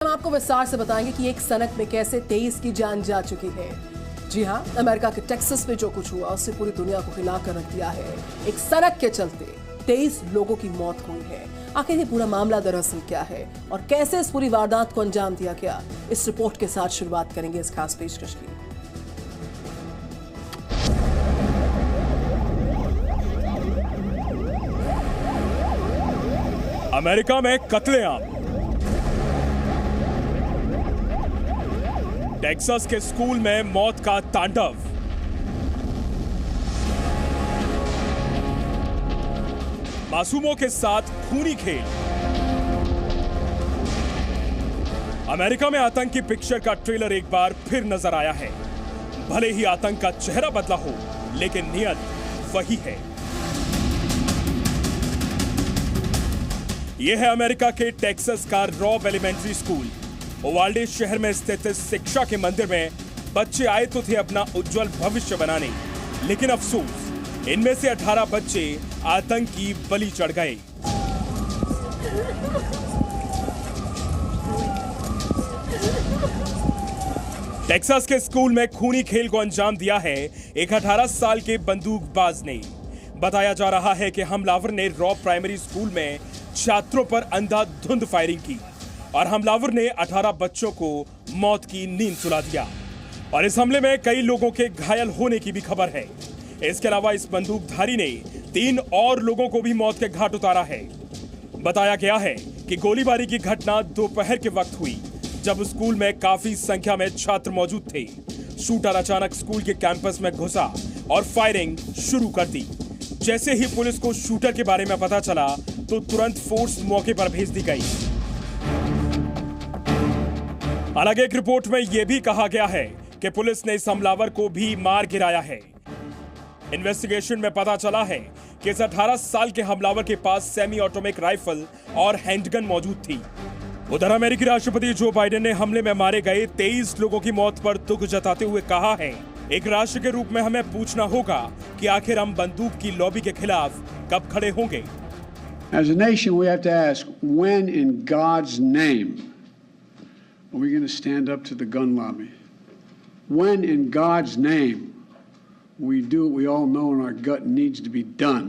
हम आपको विस्तार से बताएंगे कि एक सनक में कैसे 23 की जान जा चुकी है। जी हां, अमेरिका के टेक्सास में जो कुछ हुआ उससे पूरी दुनिया को हिला कर रख दिया है। एक सनक के चलते 23 लोगों की मौत हुई है। आखिर ये पूरा मामला दरअसल क्या है और कैसे इस पूरी वारदात को अंजाम दिया गया, इस रिपोर्ट के साथ शुरुआत करेंगे इस खास पेशकश की। अमेरिका में कत्लेआम। टेक्सास के स्कूल में मौत का तांडव। मासूमों के साथ खूनी खेल। अमेरिका में आतंक की पिक्चर का ट्रेलर एक बार फिर नजर आया है। भले ही आतंक का चेहरा बदला हो, लेकिन नियत वही है। यह है अमेरिका के टेक्सास का रॉब एलिमेंट्री स्कूल। ओवाल्डे शहर में स्थित शिक्षा के मंदिर में बच्चे आए तो थे अपना उज्जवल भविष्य बनाने, लेकिन अफसोस इनमें से 18 बच्चे आतंक की बलि चढ़ गए। टेक्सास के स्कूल में खूनी खेल को अंजाम दिया है एक 18 साल के बंदूकबाज ने। बताया जा रहा है कि हमलावर ने रॉब प्राइमरी स्कूल में छात्रों पर अंधाधुंध फायरिंग की और हमलावर ने 18 बच्चों को मौत की नींद सुला दिया और इस हमले में कई लोगों के घायल होने की भी खबर है। इसके अलावा इस बंदूकधारी ने 3 और लोगों को भी मौत के घाट उतारा है। बताया गया है कि गोलीबारी की घटना दोपहर के वक्त हुई, जब स्कूल में काफी संख्या में छात्र मौजूद थे। शूटर अचानक स्कूल के कैंपस में घुसा और फायरिंग शुरू कर दी। जैसे ही पुलिस को शूटर के बारे में पता चला तो तुरंत फोर्स मौके पर भेज दी गई। हालांकि एक रिपोर्ट में यह भी कहा गया है कि पुलिस ने इस हमलावर को भी मार गिराया है। इन्वेस्टिगेशन में पता चला है कि इस 18 साल के हमलावर के पास सेमी ऑटोमेटिक राइफल और हैंडगन मौजूद थी। उधर अमेरिकी राष्ट्रपति जो बाइडेन ने हमले में मारे गए 23 लोगों की मौत पर दुख जताते हुए कहा है, एक राष्ट्र के रूप में हमें पूछना होगा कि आखिर हम बंदूक की लॉबी के खिलाफ कब खड़े होंगे। As a nation, we have to ask, when in God's name are we going to stand up to the gun lobby? When in God's name we do what we all know in our gut needs to be done?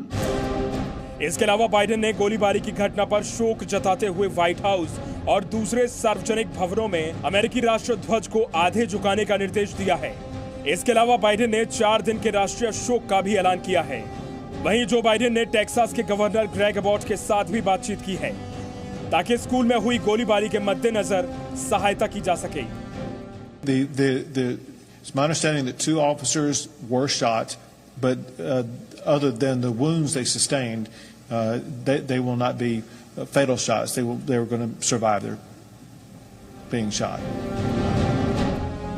इसके अलावा Biden ने गोलीबारी की घटना पर शोक जताते हुए व्हाइट हाउस और दूसरे सार्वजनिक भवनों में अमेरिकी राष्ट्रध्वज को आधे झुकाने का निर्देश दिया है। इसके अलावा बाइडेन ने 4 दिन के राष्ट्रीय शोक का भी ऐलान किया है। वहीं जो बाइडेन ने टेक्सास के गवर्नर ग्रेग अबॉट के साथ भी बातचीत की है ताकि स्कूल में हुई गोलीबारी के मद्देनजर सहायता की जा सके। It's my understanding that 2 officers were shot, but other than the wounds they sustained, they will not be fatal shots. They were going to survive their being shot.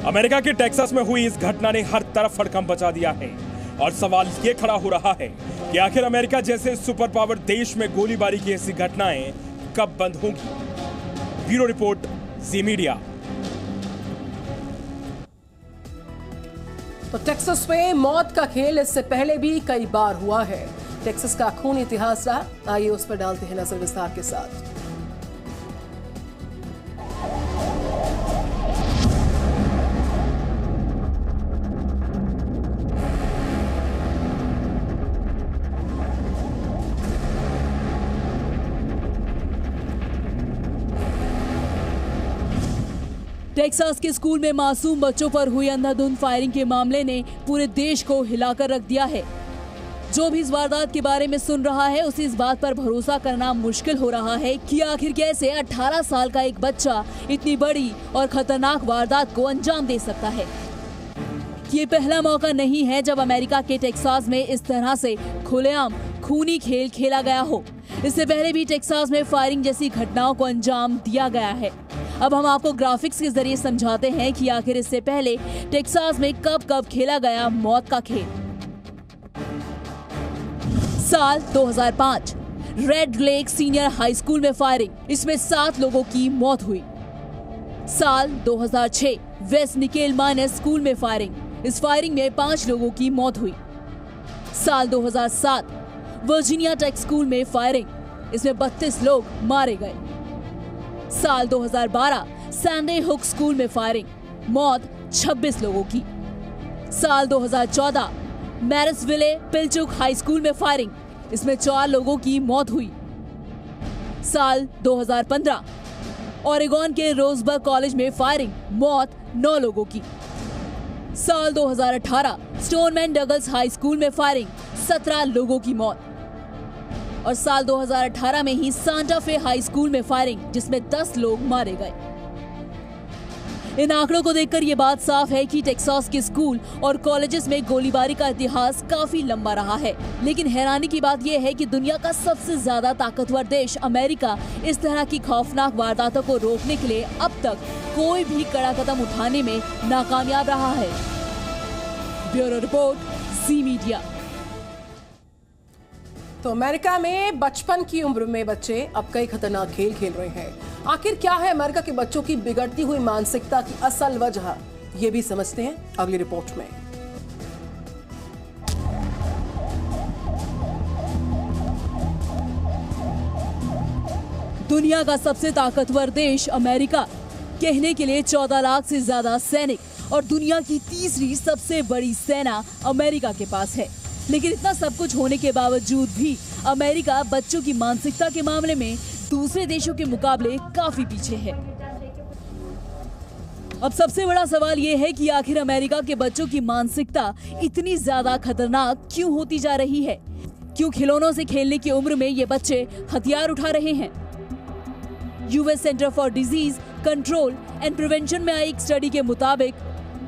America के टेक्सास में हुई इस घटना ने हर तरफ हड़कंप मचा दिया है और सवाल ये खड़ा हो रहा है कि आखिर अमेरिका जैसे सुपर पावर देश में गोलीबारी की ऐसी घटनाएं कब बंद होंगी। ब्यूरो रिपोर्ट, जी मीडिया। तो टेक्सास में मौत का खेल इससे पहले भी कई बार हुआ है। टेक्सास का खूनी इतिहास रहा, आइए उस पर डालते हैं नजर विस्तार के साथ। टेक्सास के स्कूल में मासूम बच्चों पर हुई अंधाधुंध फायरिंग के मामले ने पूरे देश को हिलाकर रख दिया है। जो भी इस वारदात के बारे में सुन रहा है उसे इस बात पर भरोसा करना मुश्किल हो रहा है कि आखिर कैसे 18 साल का एक बच्चा इतनी बड़ी और खतरनाक वारदात को अंजाम दे सकता है। ये पहला मौका नहीं है जब अमेरिका के टेक्सास में इस तरह से खुलेआम खूनी खेल खेला गया हो। इससे पहले भी टेक्सास में फायरिंग जैसी घटनाओं को अंजाम दिया गया है। अब हम आपको ग्राफिक्स के जरिए समझाते हैं कि आखिर इससे पहले टेक्सास में कब कब खेला गया मौत का खेल। साल 2005, red lake senior high school में फायरिंग, इसमें 7 लोगों की मौत हुई। साल 2006, वेस्ट निकेल माइनस स्कूल में फायरिंग, इस फायरिंग में 5 लोगों की मौत हुई। साल 2007, वर्जीनिया टेक स्कूल में फायरिंग, इसमें 32 लोग मारे गए। साल 2012 सैंडे हुक स्कूल में फायरिंग, मौत 26 लोगों की। साल 2014 मैरिसविले पिलचुक हाई स्कूल में फायरिंग, इसमें 4 लोगों की मौत हुई। साल 2015 ओरेगोन के रोजबर्ग कॉलेज में फायरिंग, मौत 9 लोगों की। साल 2018 स्टोनमैन डगल्स हाई स्कूल में फायरिंग, 17 लोगों की मौत। और साल 2018 में ही सांता फे हाई स्कूल में फायरिंग, जिसमें 10 लोग मारे गए। इन आंकड़ों को देखकर ये बात साफ है कि टेक्सास के स्कूल और कॉलेजेस में गोलीबारी का इतिहास काफी लंबा रहा है। लेकिन हैरानी की बात यह है कि दुनिया का सबसे ज्यादा ताकतवर देश अमेरिका इस तरह की खौफनाक वारदातों को रोकने के लिए अब तक कोई भी कड़ा कदम उठाने में नाकामयाब रहा है। ब्यूरो रिपोर्ट, ज़ी मीडिया। तो अमेरिका में बचपन की उम्र में बच्चे अब कई खतरनाक खेल खेल रहे हैं। आखिर क्या है अमेरिका के बच्चों की बिगड़ती हुई मानसिकता की असल वजह, ये भी समझते हैं अगली रिपोर्ट में। दुनिया का सबसे ताकतवर देश अमेरिका, कहने के लिए 14 लाख से ज्यादा सैनिक और दुनिया की तीसरी सबसे बड़ी सेना अमेरिका के पास है। लेकिन इतना सब कुछ होने के बावजूद भी अमेरिका बच्चों की मानसिकता के मामले में दूसरे देशों के मुकाबले काफी पीछे है। अब सबसे बड़ा सवाल ये है कि आखिर अमेरिका के बच्चों की मानसिकता इतनी ज्यादा खतरनाक क्यों होती जा रही है? क्यों खिलौनों से खेलने की उम्र में ये बच्चे हथियार उठा रहे हैं? US centre for disease control and prevention में आई एक स्टडी के मुताबिक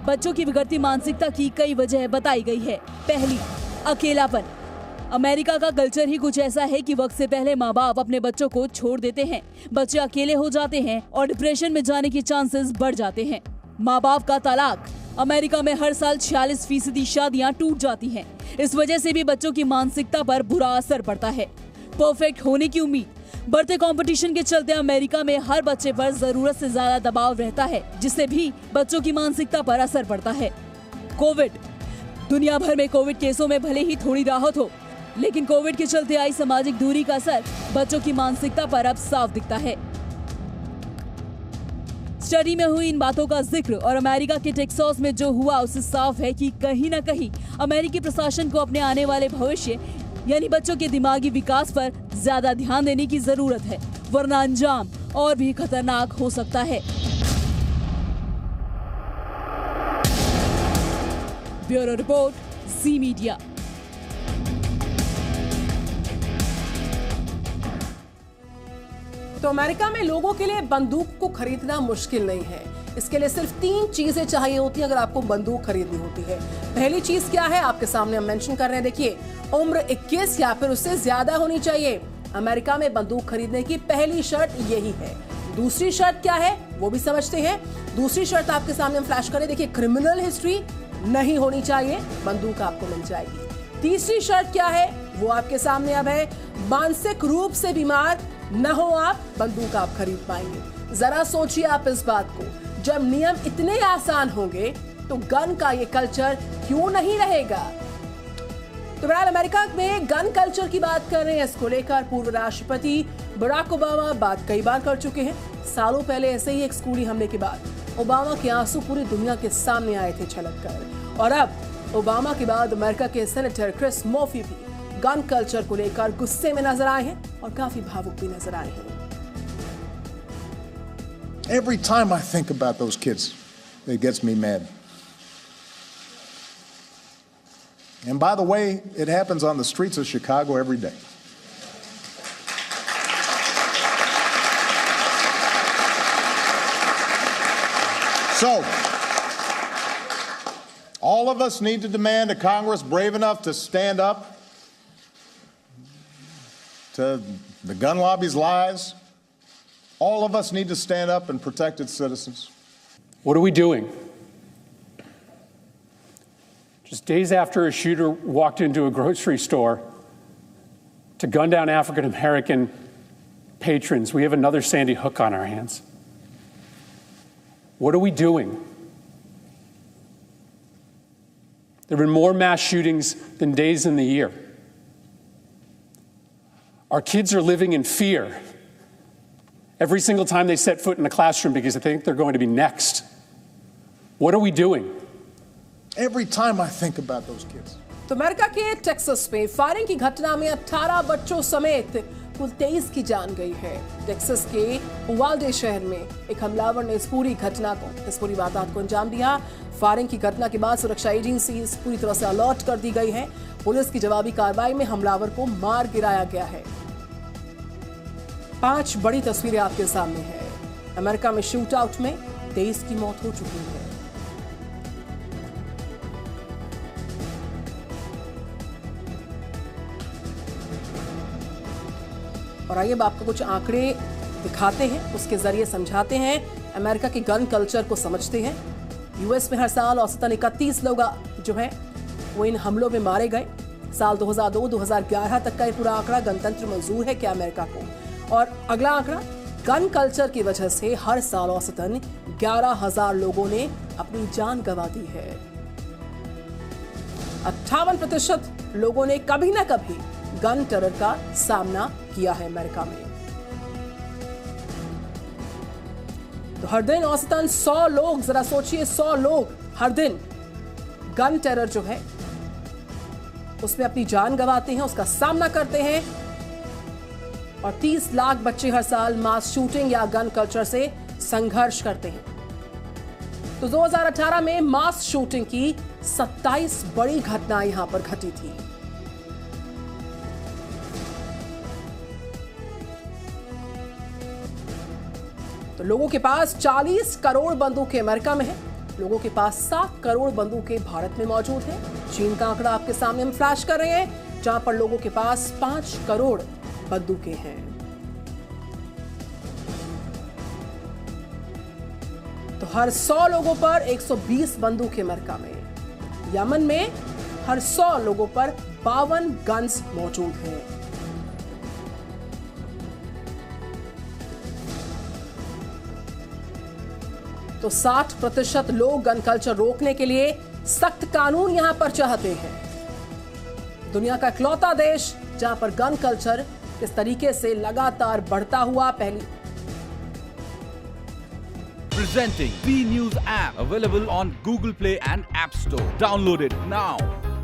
बच्चों की बिगड़ती मानसिकता की कई वजह बताई गई है। पहली, अकेलापन। अमेरिका का कल्चर ही कुछ ऐसा है कि वक्त से पहले माँ बाप अपने बच्चों को छोड़ देते हैं, बच्चे अकेले हो जाते हैं और डिप्रेशन में जाने के चांसेस बढ़ जाते हैं। माँ बाप का तलाक। अमेरिका में हर साल 46% शादियां टूट जाती हैं। इस वजह से भी बच्चों की मानसिकता पर बुरा असर पड़ता है। परफेक्ट होने की उम्मीद। बढ़ते कंपटीशन के चलते अमेरिका में हर बच्चे पर जरूरत से ज्यादा दबाव रहता है, जिससे भी बच्चों की मानसिकता पर असर पड़ता है। कोविड। दुनिया भर में कोविड केसों में भले ही थोड़ी राहत हो, लेकिन कोविड के चलते आई सामाजिक दूरी का असर बच्चों की मानसिकता पर अब साफ दिखता है। स्टडी में हुई इन बातों का जिक्र और अमेरिका के टेक्सास में जो हुआ उससे साफ है कि कहीं न कहीं अमेरिकी प्रशासन को अपने आने वाले भविष्य यानी बच्चों के दिमागी विकास पर ज्यादा ध्यान देने की जरूरत है, वरना अंजाम और भी खतरनाक हो सकता है। ब्यूरो रिपोर्ट, ज़ी मीडिया। तो अमेरिका में लोगों के लिए बंदूक को खरीदना मुश्किल नहीं है। इसके लिए सिर्फ 3 चीजें चाहिए होती हैं अगर आपको बंदूक खरीदनी होती है। पहली चीज क्या है, आपके सामने हम मेंशन कर रहे हैं, देखिए, उम्र 21 या फिर उससे ज्यादा होनी चाहिए। अमेरिका में बंदूक खरीदने की पहली शर्त यही है। दूसरी शर्त क्या है वो भी समझते हैं। दूसरी शर्त आपके सामने हम फ्लैश करें, देखिए, क्रिमिनल हिस्ट्री नहीं होनी चाहिए, बंदूक आपको मिल जाएगी। तीसरी शर्त क्या है वो आपके सामने अब है, मानसिक रूप से बीमार न हो आप, बंदूक आप खरीद पाएंगे। जरा सोचिए आप इस बात को, जब नियम इतने आसान होंगे तो गन का ये कल्चर क्यों नहीं रहेगा। तो बहरहाल अमेरिका में गन कल्चर की बात कर रहे हैं, इसको लेकर पूर्व राष्ट्रपति बराक ओबामा बात कई बार कर चुके हैं। सालों पहले ऐसे ही एक स्कूली हमले के बाद ओबामा के आंसू पूरी दुनिया के सामने आए थे छलककर, और अब ओबामा के बाद अमेरिका के सेनेटर क्रिस मर्फी भी गन कल्चर को लेकर गुस्से में नजर आए हैं और काफी भावुक भी नजर आए हैं। Every time I think about those kids, it gets me mad. And by the way, it happens on the streets of Chicago every day. So, all of us need to demand a Congress brave enough to stand up to the gun lobby's lies. All of us need to stand up and protect its citizens. What are we doing? Just days after a shooter walked into a grocery store to gun down African American patrons, we have another Sandy Hook on our hands. What are we doing? There have been more mass shootings than days in the year. Our kids are living in fear. every single time they set foot in a classroom because they think they're going to be next. What are we doing? Every time I think about those kids. तो America के Texas में firing की घटना में 18 बच्चों समेत कुल 23 की जान गई है। टेक्सास के उवाल्डे शहर में एक हमलावर ने इस पूरी वारदात को अंजाम दिया। फायरिंग की घटना के बाद सुरक्षा एजेंसी पूरी तरह से अलर्ट कर दी गई है। पुलिस की जवाबी कार्रवाई में हमलावर को मार गिराया गया है। 5 बड़ी तस्वीरें आपके सामने हैं। अमेरिका में शूट आउट में 23 की मौत हो चुकी है। और आइए आपको कुछ आंकड़े दिखाते हैं, उसके जरिए समझाते हैं, अमेरिका के गन कल्चर को समझते हैं। यूएस में हर साल औसतन 31 लोग जो हैं वो इन हमलों में मारे गए। साल 2002-2011 तक का ये पूरा आंकड़ा गणतंत्र मंजूर है क्या अमेरिका को? और अगला आंकड़ा, गन कल्चर की वजह से हर साल औसतन 11,000 लोगों ने अपनी जान गंवा दी है। 58% लोगों ने कभी ना कभी गन टेरर का सामना किया है अमेरिका में। तो हर दिन औसतन 100 लोग, जरा सोचिए 100 लोग हर दिन गन टेरर जो है उसमें अपनी जान गंवाते हैं, उसका सामना करते हैं। और 30 लाख बच्चे हर साल मास शूटिंग या गन कल्चर से संघर्ष करते हैं। तो 2018 में मास शूटिंग की 27 बड़ी घटनाएं यहां पर घटी थी। तो लोगों के पास 40 करोड़ बंदूकें अमेरिका में हैं, लोगों के पास 7 करोड़ बंदूकें भारत में मौजूद हैं। चीन का आंकड़ा आपके सामने हम फ्लैश कर रहे हैं, जहां पर लोगों के पास 5 करोड़ बंदूकें हैं। तो हर 100 लोगों पर 120 बंदूकें अमेरिका में। यमन में हर 100 लोगों पर 52 गन्स मौजूद हैं। तो 60% लोग गन कल्चर रोकने के लिए सख्त कानून यहां पर चाहते हैं। दुनिया का इकलौता देश जहां पर गन कल्चर इस तरीके से लगातार बढ़ता हुआ Presenting B News app available on Google Play and App Store. Download it now.